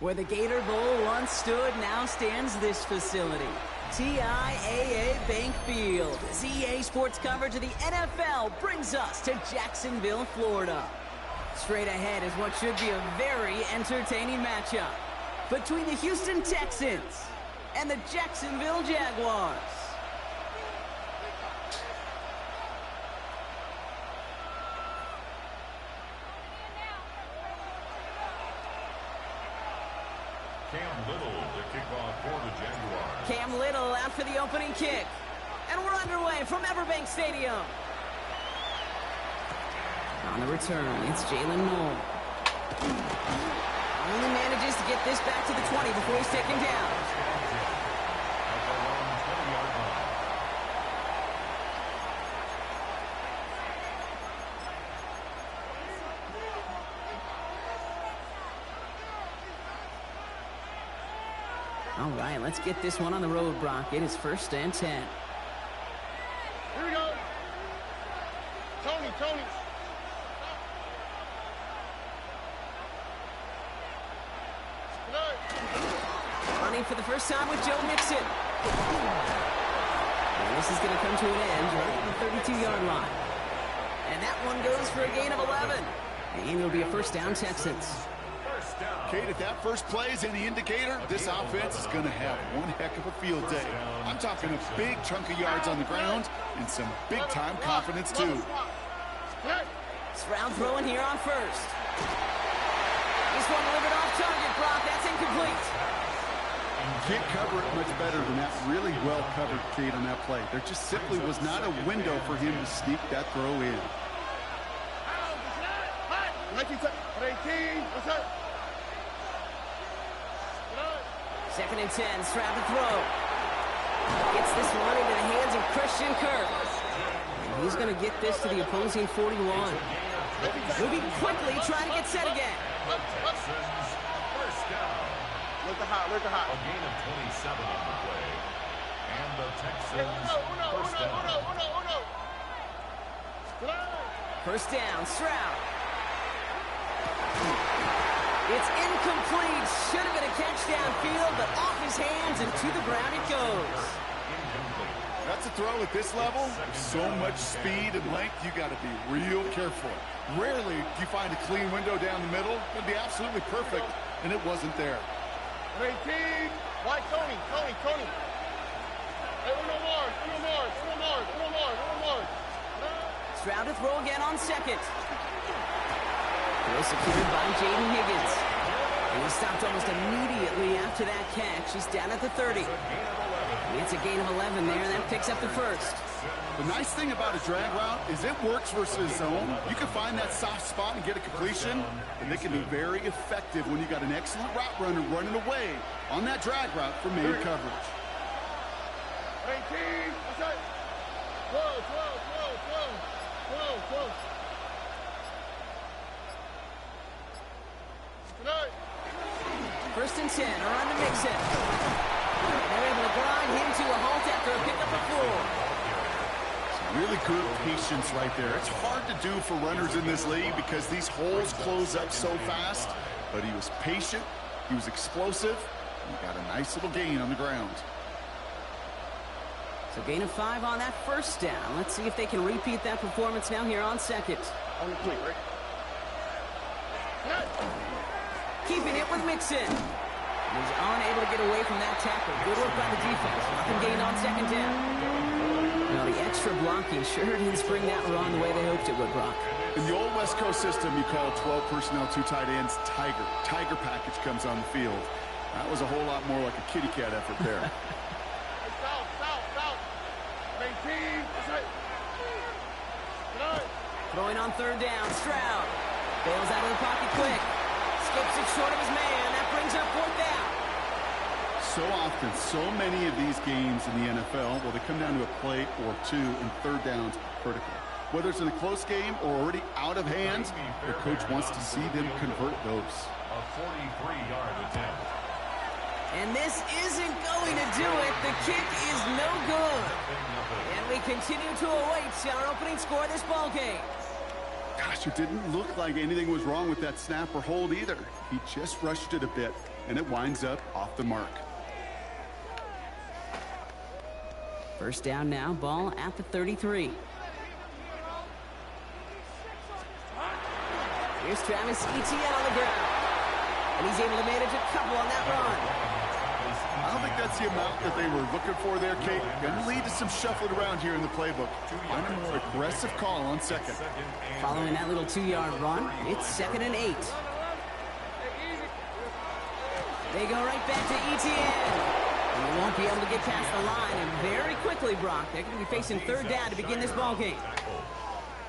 Where the Gator Bowl once stood, now stands this facility. TIAA Bank Field. ZA Sports coverage of the NFL brings us to Jacksonville, Florida. Straight ahead is what should be a very entertaining matchup between the Houston Texans and the Jacksonville Jaguars. Cam Little to kick off for the Jaguars. Cam Little out for the opening kick. And we're underway from Everbank Stadium. On the return, it's Jalen Noel. Only manages to get this back to the 20 before he's taken down. All right, let's get this one on the road, Brock. It is 1st and 10. Here we go. Tony. Running for the first time with Joe Mixon. And this is going to come to an end right at the 32-yard line. And that one goes for a gain of 11. And it'll be a first down, Texans. Kate, if that first play is any indicator, this offense is going to have one heck of a field day. I'm talking a big chunk of yards on the ground and some big-time confidence, too. Stroud throwing here on first. This one delivered off target, Brock. That's incomplete. You can't cover it much better than that. Really well covered, Kate, on that play. There just simply was not a window for him to sneak that throw in. 2nd and 10, Stroud to throw. Gets this one into the hands of Christian Kirk. And he's going to get this to the opposing 41. Moving quickly, trying to get set again. First down. Look hot. A gain of 27 on the play. And the Texans first down. First down, Stroud. It's incomplete. Should have been a catch downfield, but off his hands and to the ground it goes. That's a throw at this level. So much speed and length, you got to be real careful. Rarely do you find a clean window down the middle. It'd be absolutely perfect, and it wasn't there. 18. Why, Tony. Hey, uno more. Stroud to throw again on second. Throw secured by Jaden Higgins. And he stopped almost immediately after that catch. He's down at the 30. It's a gain of 11 there, and that picks up the first. The nice thing about a drag route is it works versus zone. You can find that soft spot and get a completion, and they can be very effective when you got an excellent route runner running away on that drag route for man coverage. 18. Close. 1st and 10, around to Mixon. They're able to grind him to a halt after a pickup of 4. Really good patience right there. It's hard to do for runners in this league because these holes close up so fast. But he was patient, he was explosive, and he got a nice little gain on the ground. So gain of 5 on that first down. Let's see if they can repeat that performance now here on second. On the plate, right? Keeping it with Mixon. He's unable to get away from that tackle. Good work by the defense. Nothing gained on 2nd down. Well, the extra blocking sure didn't spring that run the way they hoped it would, Brock. In the old West Coast system, you call 12 personnel, 2 tight ends, Tiger. Tiger package comes on the field. That was a whole lot more like a kitty cat effort there. South. 18. Throwing on 3rd down, Stroud. Bails out of the pocket quick. Skips it short of his man. That brings up 4th down. So often, so many of these games in the NFL, well, they come down to a play or 2, and 3rd downs critical. Whether it's in a close game or already out of hand, the coach wants to see them convert those. A 43-yard attempt. And this isn't going to do it. The kick is no good. And we continue to await our opening score of this ballgame. Gosh, it didn't look like anything was wrong with that snap or hold either. He just rushed it a bit. and it winds up off the mark. First down now, ball at the 33. Here's Travis Etienne on the ground. And he's able to manage a couple on that run. I don't think that's the amount that they were looking for there, Kate. Going to lead to some shuffling around here in the playbook. Find a more aggressive call on second. Following that little 2-yard run, it's 2nd and 8. They go right back to Etienne. And they won't be able to get past the line. And very quickly, Brock, they're going to be facing 3rd down to begin this ball game.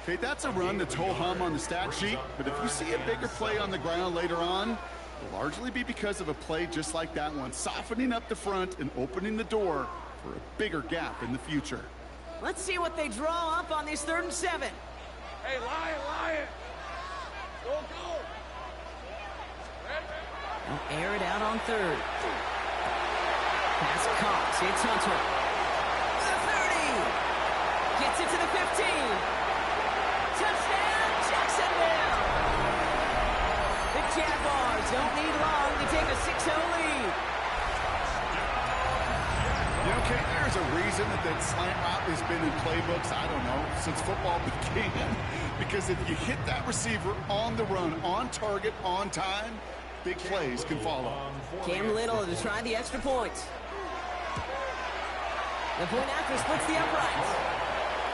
Okay, that's a run that's ho-hum on the stat sheet, but if you see a bigger play on the ground later on, it'll largely be because of a play just like that one, softening up the front and opening the door for a bigger gap in the future. Let's see what they draw up on this 3rd and 7. Hey, Lion. Go. They'll air it out on 3rd. Pass caught. It's Hunter. The 30. Gets it to the 15. Touchdown, Jacksonville! The Jaguars don't need long to take a 6-0 lead. You know, Kate, there's a reason that slant route has been in playbooks, I don't know, since football began. Because if you hit that receiver on the run, on target, on time, big plays can follow. Cam Little to try the extra point. The point after splits the uprights.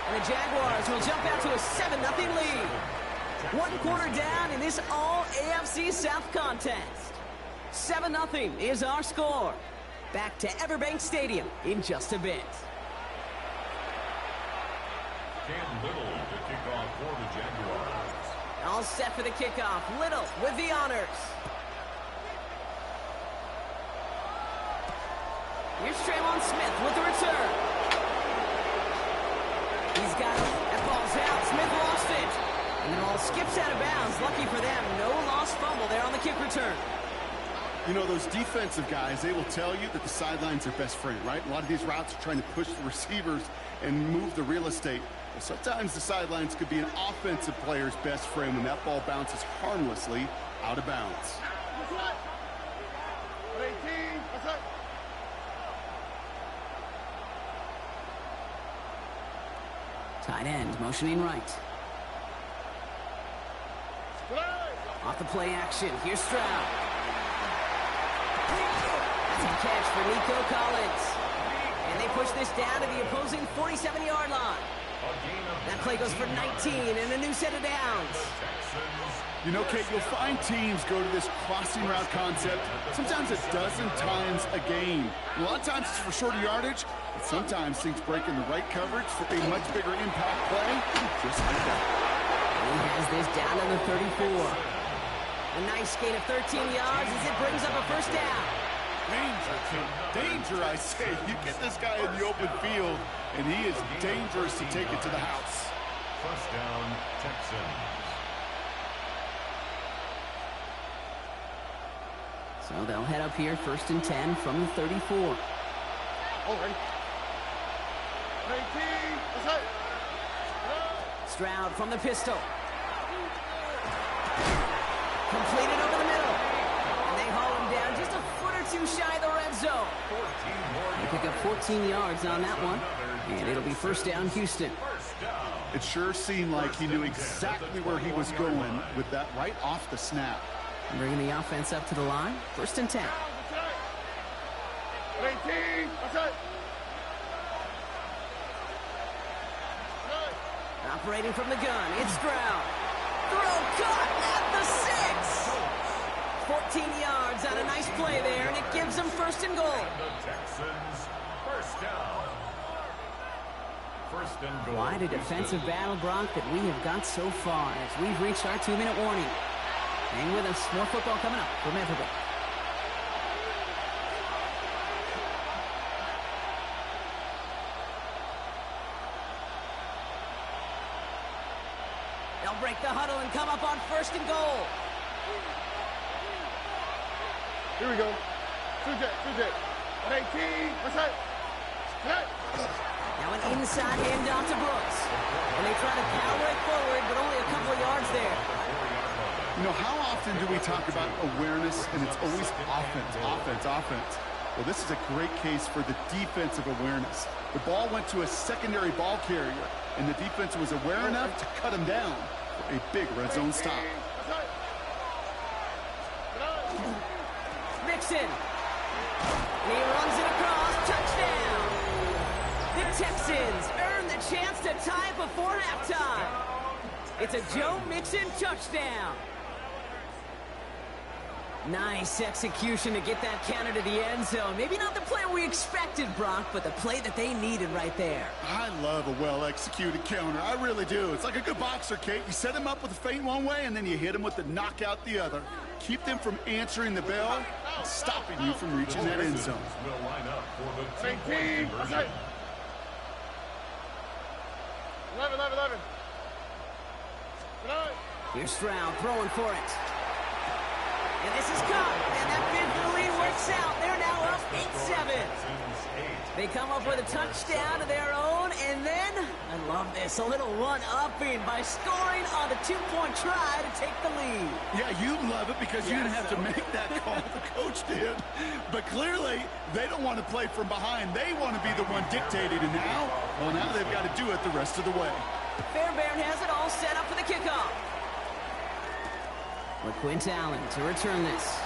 And the Jaguars will jump out to a 7-0 lead. 1 quarter down in this all-AFC South contest. 7-0 is our score. Back to Everbank Stadium in just a bit. Cam Little to kick off for the Jaguars. All set for the kickoff. Little with the honors. Here's Tremont Smith with the return. He's got it. That ball's out. Smith lost it. And the ball skips out of bounds. Lucky for them, no lost fumble there on the kick return. You know, those defensive guys, they will tell you that the sidelines are best friend, right? A lot of these routes are trying to push the receivers and move the real estate. Well, sometimes the sidelines could be an offensive player's best friend when that ball bounces harmlessly out of bounds. Tight end motioning right. Off the play action. Here's Stroud. That's a catch for Nico Collins. And they push this down to the opposing 47-yard line. That play goes for 19 and a new set of downs. You know, Kate, you'll find teams go to this crossing route concept sometimes a dozen times a game. A lot of times it's for shorter yardage, but sometimes things break in the right coverage for a much bigger impact play, just like that. He has this down to the 34. A nice gain of 13 yards as it brings up a first down. Danger, Kate. Danger, I say. You get this guy in the open field, and he is dangerous to take it to the house. First down, Texans. So they'll head up here, 1st and 10 from the 34. All right. 19. Stroud from the pistol. Completed over the middle. And they haul him down just a foot or two shy of the red zone. They pick up 14 yards on that one. And it'll be first down, Houston. It sure seemed like he knew exactly where he was going with that right off the snap. Bringing the offense up to the line. 1st and 10. 18. Operating from the gun, it's Stroud. Throw caught at the 6. 14 yards on a nice play there, and it gives them 1st and goal. The Texans, first down. 1st and goal. Quite a defensive battle, Brock, that we have got so far as we've reached our 2-minute warning. Hang with us. More football coming up from Everbank. They'll break the huddle and come up on 1st and goal. Here we go. 2-jet. 18. Now an inside handoff to Brooks. And they try to power it forward, but only a couple of yards there. You know, how often do we talk about awareness, and it's always offense, offense, offense? Well, this is a great case for the defensive awareness. The ball went to a secondary ball carrier, and the defense was aware enough to cut him down for a big red zone stop. Mixon. And he runs it across. Touchdown. The Texans earn the chance to tie before halftime. It's a Joe Mixon touchdown. Nice execution to get that counter to the end zone. Maybe not the play we expected, Brock, but the play that they needed right there. I love a well-executed counter. I really do. It's like a good boxer, Kate. You set him up with a feint one way, and then you hit him with the knockout the other. Keep them from answering the bell and stopping you from reaching that end zone. Will line up for the 2-point conversion. 11. Here's Stroud throwing for it. And this is caught. And that fifth lead works out. They're now up 8-7. They come up with a touchdown of their own. And then, I love this, a little one-upping by scoring on the two-point try to take the lead. Yeah, you love it because you didn't have to make that call. The coach did. But clearly, they don't want to play from behind. They want to be the one dictating. And now, well, now they've got to do it the rest of the way. Fairbairn has it all set up for the kickoff. LaQuint Allen to return this.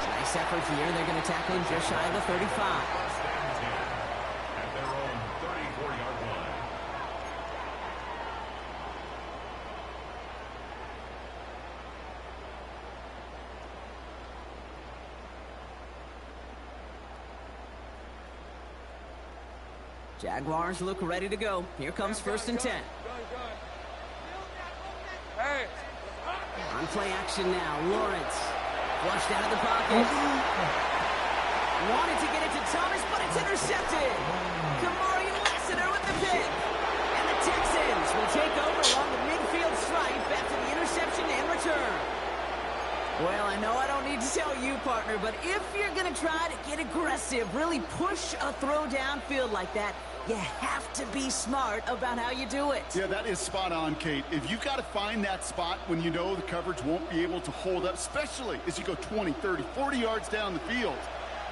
Nice effort here. They're going to tackle him just shy of the 35. First and 10 at their own 34-yard line. Jaguars look ready to go. Here comes first and 10. Hey. On play action now. Lawrence flushed out of the pocket. Wanted to get it to Thomas, but it's intercepted. Kamari Lassiter with the pick. And the Texans will take over along the midfield stripe after the interception and return. Well, I know I don't need to tell you, partner, but if you're going to try to get aggressive, really push a throw downfield like that, you have to be smart about how you do it. Yeah, that is spot on, Kate. If you've got to find that spot when you know the coverage won't be able to hold up, especially as you go 20, 30, 40 yards down the field.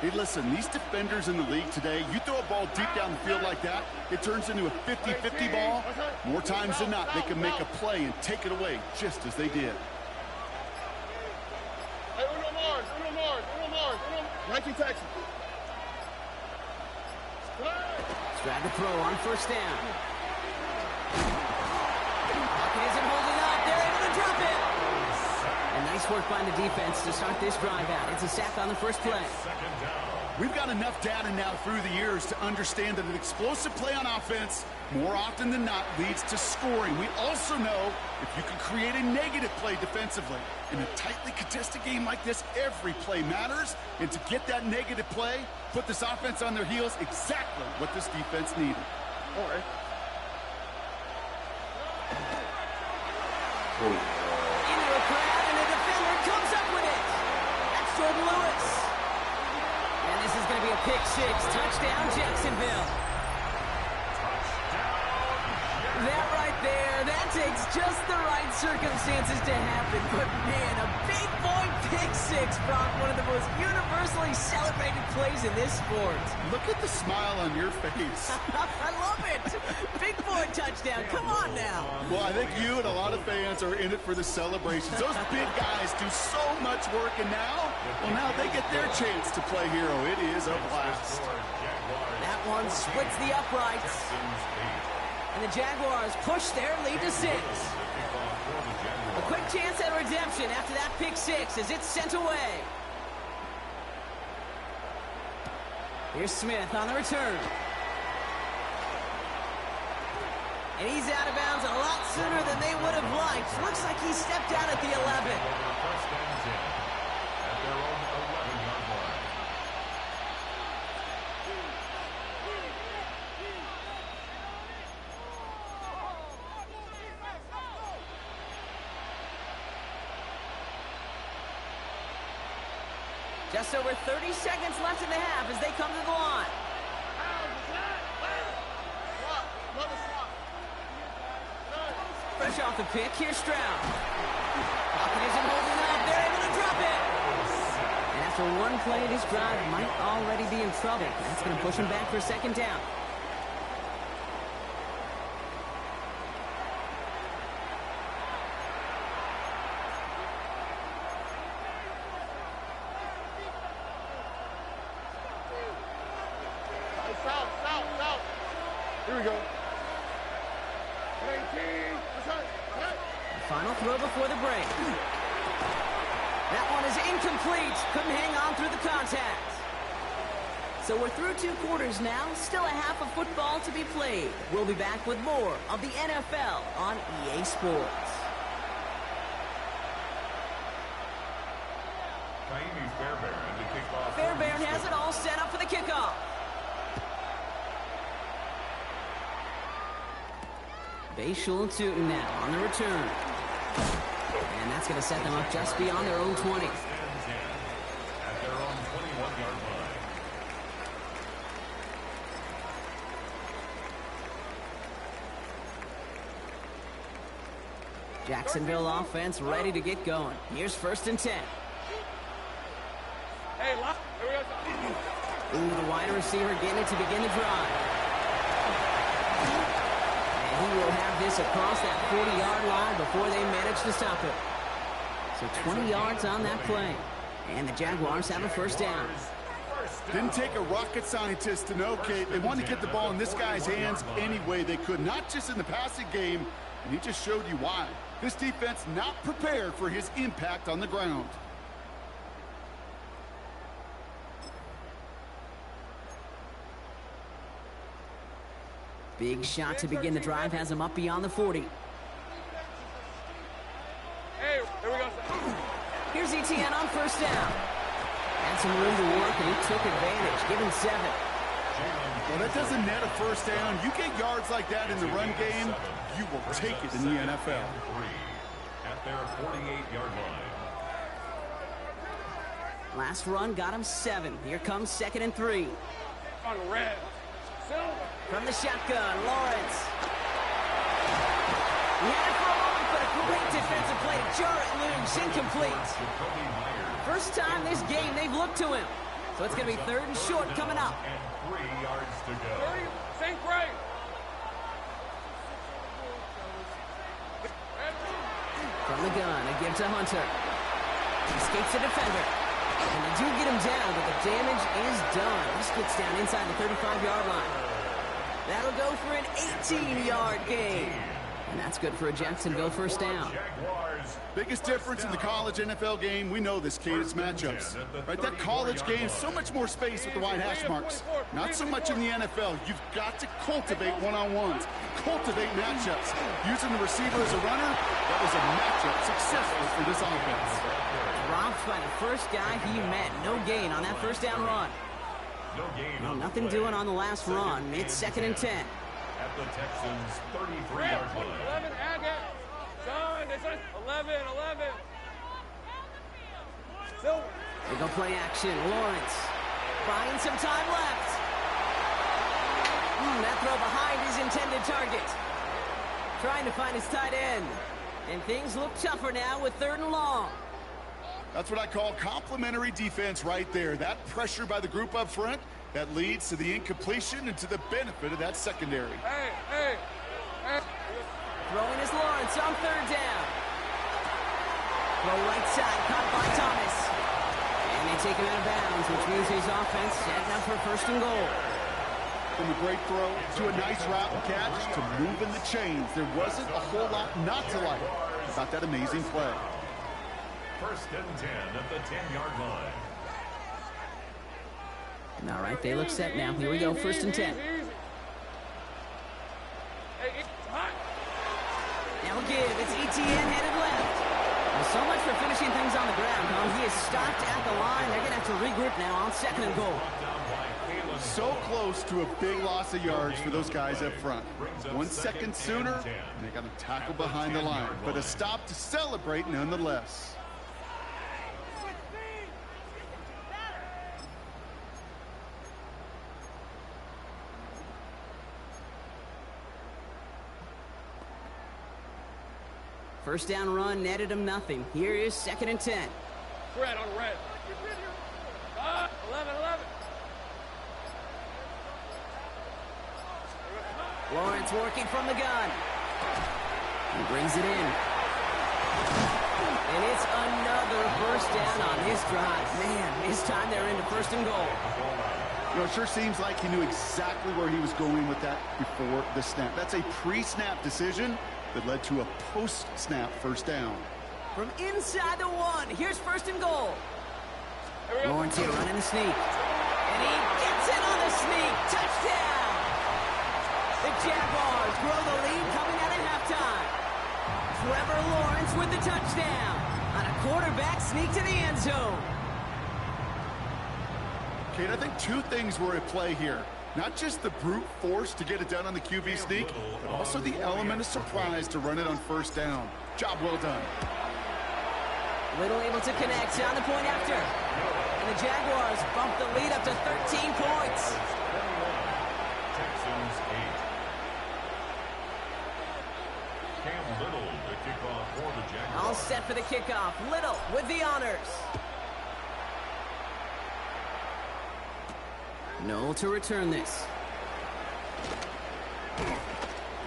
Hey, listen, these defenders in the league today, you throw a ball deep down the field like that, it turns into a 50-50 ball. More times than not, they can make a play and take it away just as they did. Hey, uno more. 19 Texans. Grab the throw on first down. Pocket isn't holding up. They're able to drop it. And nice work by the defense to start this drive out. It's a sack on the first play. We've got enough data now through the years to understand that an explosive play on offense more often than not leads to scoring. We also know if you can create a negative play defensively. In a tightly contested game like this, every play matters. And to get that negative play, put this offense on their heels, exactly what this defense needed. All right. Into a crowd, and the defender comes up with it. That's Jordan Lewis. And this is going to be a pick six. Touchdown, Jacksonville. That right there, that takes just the right circumstances to happen. But man, a big boy pick six, Brock, one of the most universally celebrated plays in this sport. Look at the smile on your face. I love it. Big boy touchdown. Come on now. Well, I think you and a lot of fans are in it for the celebrations. Those big guys do so much work, and now, well, now they get their chance to play hero. It is a blast. That one splits the uprights. And the Jaguars push their lead to 6. A quick chance at redemption after that pick six as it's sent away. Here's Smith on the return. And he's out of bounds a lot sooner than they would have liked. Looks like he stepped out at the 11. First and 10 at their own 11-yard line. Just over 30 seconds left in the half as they come to the line. fresh off the pick. Here's Stroud. Pocket isn't holding up. They're able to drop it. And after one play, this drive might already be in trouble. That's going to push him back for second down. South. Here we go. 18. Final throw before the break. That one is incomplete. Couldn't hang on through the contact. So we're through 2 quarters now. Still a half of football to be played. We'll be back with more of the NFL on EA Sports. Fairbairn has it all set up for the kickoff. Bayshul Tootin now on the return. And that's going to set them up just beyond their own 20. At their own 21-yard line. Jacksonville offense ready to get going. Here's 1st and 10. Hey, lock. Here we go. Ooh, the wide receiver getting it to begin the drive. And he will have this across that 40-yard line before they manage to stop it. So 20 yards on that play. And the Jaguars have a 1st down. Didn't take a rocket scientist to know, Kate. They wanted to get the ball in this guy's hands any way they could, not just in the passing game, and he just showed you why. This defense not prepared for his impact on the ground. Big shot to begin the drive has him up beyond the 40. Hey, here we go. Here's ETN on 1st down. Had some room to work, and he took advantage, giving 7. Well, that doesn't net a 1st down. You get yards like that in the run game, you will take it in the NFL. At their 48-yard line. Last run got him 7. Here comes 2nd and 3. On red. From the shotgun, Lawrence. He had it for a moment, but a great defensive play to jar it loose, incomplete. First time this game they've looked to him. So it's going to be 3rd and short coming up. And 3 yards to go. 30, sink right. From the gun, a give to Hunter. Escapes the defender. And they do get him down, but the damage is done. This gets down inside the 35-yard line. That'll go for an 18-yard gain. And that's good for a Jacksonville 1st down. Biggest difference in the college NFL game, we know this, Kate, it's matchups. Right, that college game, so much more space with the wide hash marks. Not so much in the NFL. You've got to cultivate one-on-ones, cultivate matchups. Using the receiver as a runner, that was a matchup successful for this offense. Dropped by the first guy he met. No gain on that 1st down run. Well, nothing doing on the last run. It's 2nd and 10. At the Texans' 33-yard line. 11, Agate. John, this is 11. Silver. They go play action. Lawrence buying some time left. That throw behind his intended target. Trying to find his tight end. And things look tougher now with 3rd and long. That's what I call complimentary defense right there. That pressure by the group up front, that leads to the incompletion and to the benefit of that secondary. Hey. Throwing is Lawrence on 3rd down. Throw right side, caught by Thomas. And they take him out of bounds, which means his offense setting up for 1st and goal. From a great throw to a nice route and catch to moving the chains, there wasn't a whole lot not to like about that amazing play. 1st and 10 at the 10-yard line. All right, they look set now. Here we go, 1st and 10. Now give, it's ETN headed left. Well, so much for finishing things on the ground, huh? He is stopped at the line. They're going to have to regroup now on 2nd and goal. So close to a big loss of yards for those guys up front. 1 second sooner, and they got to tackle behind the line. But a stop to celebrate nonetheless. First down run netted him nothing. Here is 2nd and 10. Red on red. 11. Lawrence working from the gun. He brings it in. And it's another first down on his drive. Man, this time they're into 1st and goal. You know, it sure seems like he knew exactly where he was going with that before the snap. That's a pre-snap decision that led to a post-snap first down. From inside the 1, here's 1st and goal. Lawrence here running the sneak. And he gets it on the sneak. Touchdown! The Jaguars grow the lead coming out of halftime. Trevor Lawrence with the touchdown on a quarterback sneak to the end zone. Kate, I think 2 things were at play here. Not just the brute force to get it done on the QB sneak, but also the element of surprise to run it on 1st down. Job well done. Little able to connect on the point after. And the Jaguars bump the lead up to 13 points. Texans 8. Cam Little, the kickoff for the Jaguars. All set for the kickoff. Little with the honors. Noel to return this.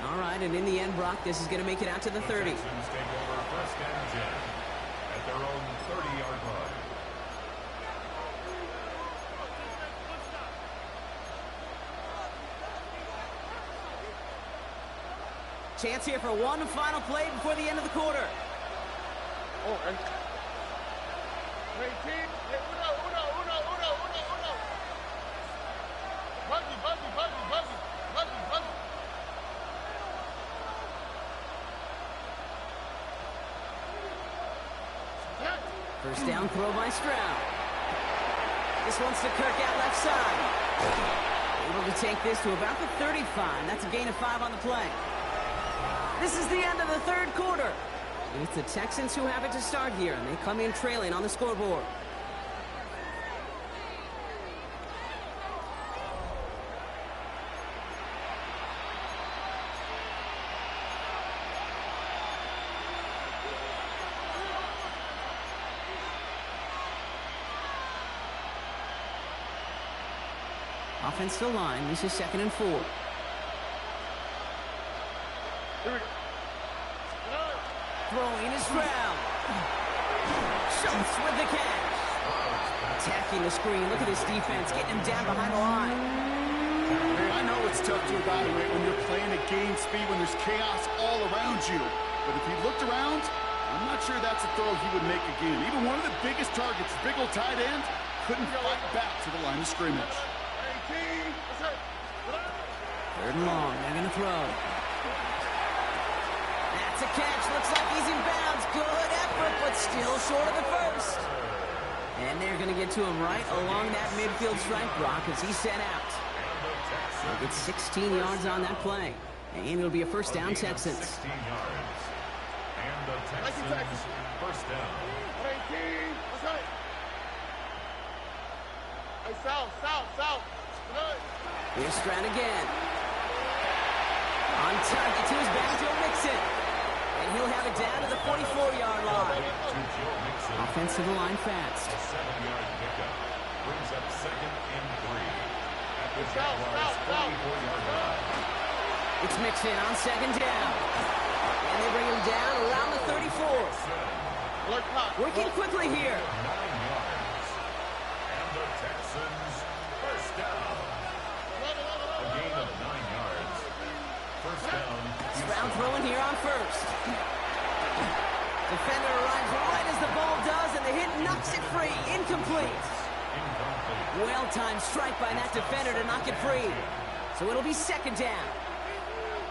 All right, and in the end, Brock, this is going to make it out to the 30. Texans take over 1st and 10 at their own 30-yard line. Chance here for one final play before the end of the quarter. Oh, and 18. Uno. Buggy. First down throw by Stroud. This one's to Kirk out left side. Able to take this to about the 35. That's a gain of 5 on the play. This is the end of the 3rd quarter. It's the Texans who have it to start here, and they come in trailing on the scoreboard. Offensive line, this is 2nd and 4. Here we go. Throwing is Stroud. Schultz with the catch. Attacking the screen. Look at this defense getting him down behind the line. Hey, I know it's tough to evaluate when you're playing at game speed, when there's chaos all around you. But if he looked around, I'm not sure that's a throw he would make again. Even one of the biggest targets, big old tight end, couldn't fight back to the line of scrimmage. 3rd and long. They're going to throw. That's a catch. Looks like he's in bounds. Good effort, but still short of the 1st. And they're going to get to him right along that midfield stripe, Brock, as he's set out. They'll get 16 yards on that play. And it'll be a first down, Texans. 16 yards. And the Texans first down. 18. That's right. Hey, south. Here's Stroud again. On target to his back, Joe Mixon. And he'll have it down to the 44-yard line. Offensive line fast. A 7-yard pickup brings up 2nd and 3 at the Jaguars' 44-yard line. It's Mixon on 2nd down. And they bring him down around the 34. Working quickly here. 9 yards. And the Texans first down. A gain of 9 yards. First down. Stroud throwing here on 1st. Defender arrives right as the ball does, and the hit knocks it free. Incomplete. Well-timed strike by that defender to knock it free. So it'll be 2nd down.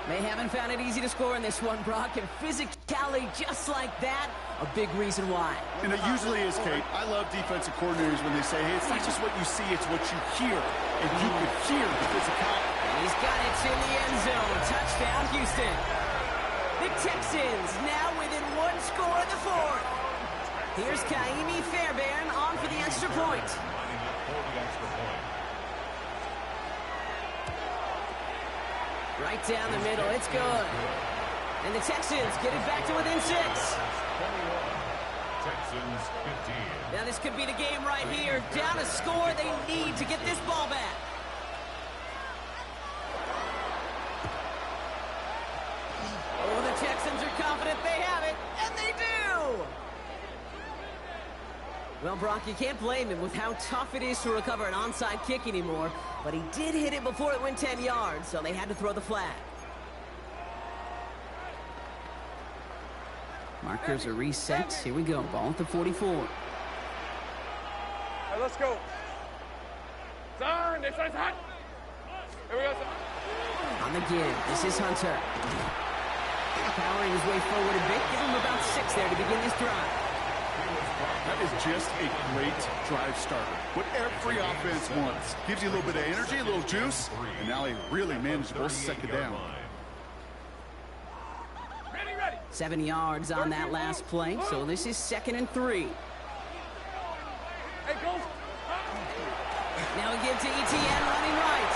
They haven't found it easy to score in this one, Brock, and physicality just like that, a big reason why. And it usually is, Kate. I love defensive coordinators when they say, hey, it's not just what you see, it's what you hear. And you could hear the physicality. He's got it in the end zone. Touchdown, Houston. The Texans now within 1 score in the 4th. Here's Kaimi Fairbairn on for the extra point. Right down the middle, it's good. And the Texans get it back to within 6. 21. Texans 15. Now this could be the game right here. Down a score, they need to get this ball back. Oh, the Texans are confident they have it, and they do! Well, Brock, you can't blame him with how tough it is to recover an onside kick anymore, but he did hit it before it went 10 yards, so they had to throw the flag. Markers are reset. Here we go. Ball at the 44. Hey, let's go. Son, this is hot. Here we go, son. On the give, this is Hunter. Powering his way forward a bit. Give him about 6 there to begin this drive. That is just a great drive starter. What every offense wants. Gives you a little bit of energy, a little juice, and now a really manageable second down. 7 yards on that last play, so this is 2nd and 3. Hey, go. Now we get to ETN running right.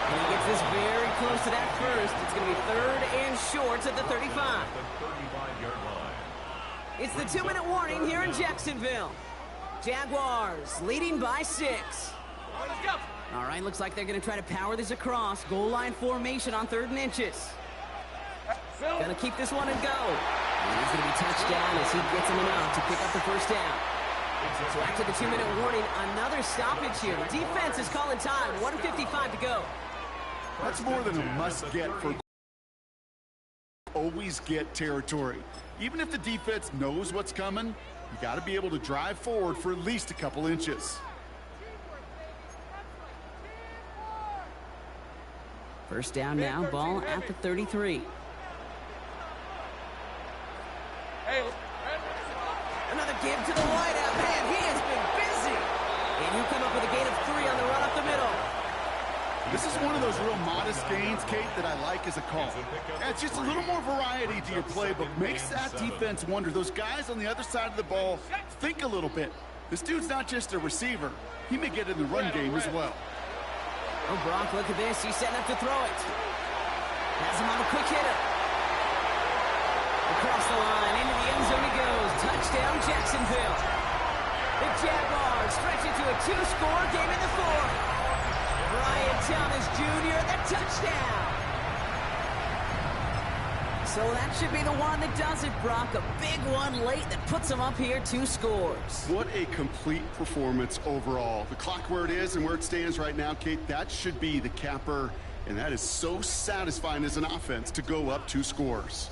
And he gets this very close to that first. It's going to be 3rd and short at the 35. The 35-yard line. It's the 2-minute warning here in Jacksonville. Jaguars leading by 6. Let's go. All right, looks like they're going to try to power this across. Goal line formation on 3rd and inches. Gonna keep this one and go. And he's gonna be touchdown as he gets him enough to pick up the first down. So after the 2-minute warning, another stoppage here. The defense is calling time. 1:55 to go. That's more than a must-get for always get territory. Even if the defense knows what's coming, you got to be able to drive forward for at least a couple inches. First down now, ball at the 33. Hey, Another give to the wideout. Man, he has been busy. And you come up with a gain of 3 on the run up the middle. This is one of those real modest gains, Kate, that I like as a call. Yeah, it's just a little more variety to your play, but makes that defense wonder. Those guys on the other side of the ball think a little bit. This dude's not just a receiver. He may get in the run game as well. Oh, Brock, look at this. He's setting up to throw it. Has him on a quick hitter. Across the line, into the end zone he goes. Touchdown, Jacksonville. The Jaguars stretch it to a 2-score game in the 4th. Brian Thomas Jr., the touchdown. So that should be the one that does it, Brock. A big one late that puts him up here, 2 scores. What a complete performance overall. The clock where it is and where it stands right now, Kate, that should be the capper. And that is so satisfying as an offense to go up 2 scores.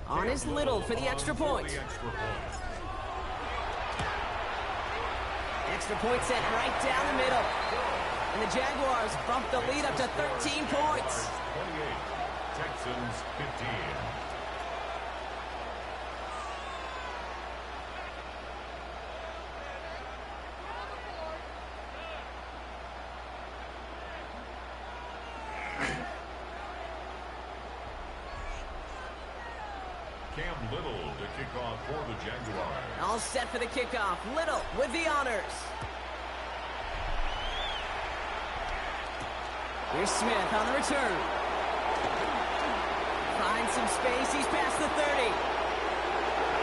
On is Little for the extra point. Extra point set right down the middle. And the Jaguars bump the lead up to 13 points. 28. Texans 15. Cam Little to kick off for the Jaguars. All set for the kickoff. Little with the honors. Here's Smith on the return. Finds some space. He's past the 30.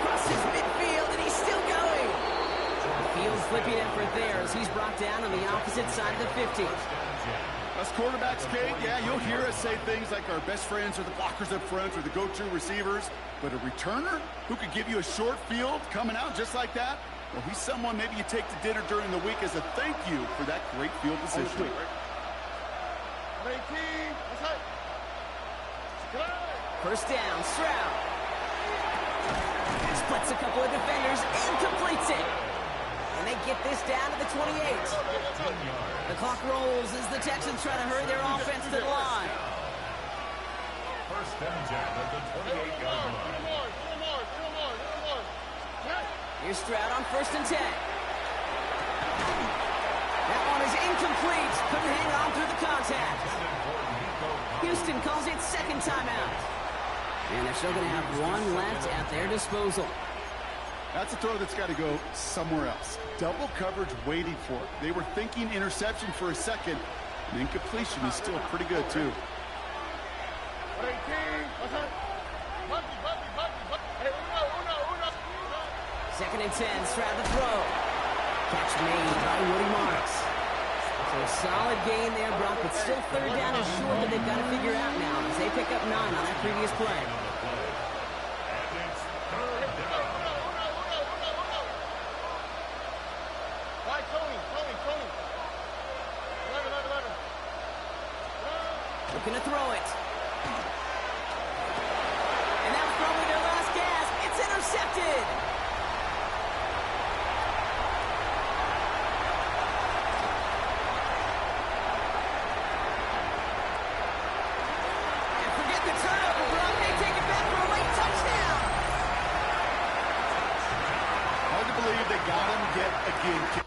Crosses midfield, and he's still going. Field flipping effort there as he's brought down on the opposite side of the 50. Us quarterbacks, Kate, yeah, you'll hear us say things like our best friends are the blockers up front or the go-to receivers, but a returner who could give you a short field coming out just like that, well, he's someone maybe you take to dinner during the week as a thank you for that great field position. First down, Stroud. Splits a couple of defenders and completes it. And they get this down to the 28. The clock rolls as the Texans try to hurry their offense to the line. First and 10 at the 28-yard line. Here's Stroud on 1st and 10. That one is incomplete. Couldn't hang on through the contact. Houston calls it 2nd timeout. And they're still going to have 1 left at their disposal. That's a throw that's got to go somewhere else. Double coverage waiting for it. They were thinking interception for a second, and incompletion is still pretty good, too. Second and 10, Stroud the throw. Catch made by Woody Marks. So a solid gain there, Brock, but still third down is short that they've got to figure out now as they pick up 9 on that previous play. Looking to throw it. And that was probably their last gasp. It's intercepted. And forget the turnover, Brock. They take it back for a late touchdown. Hard to believe they got him yet again.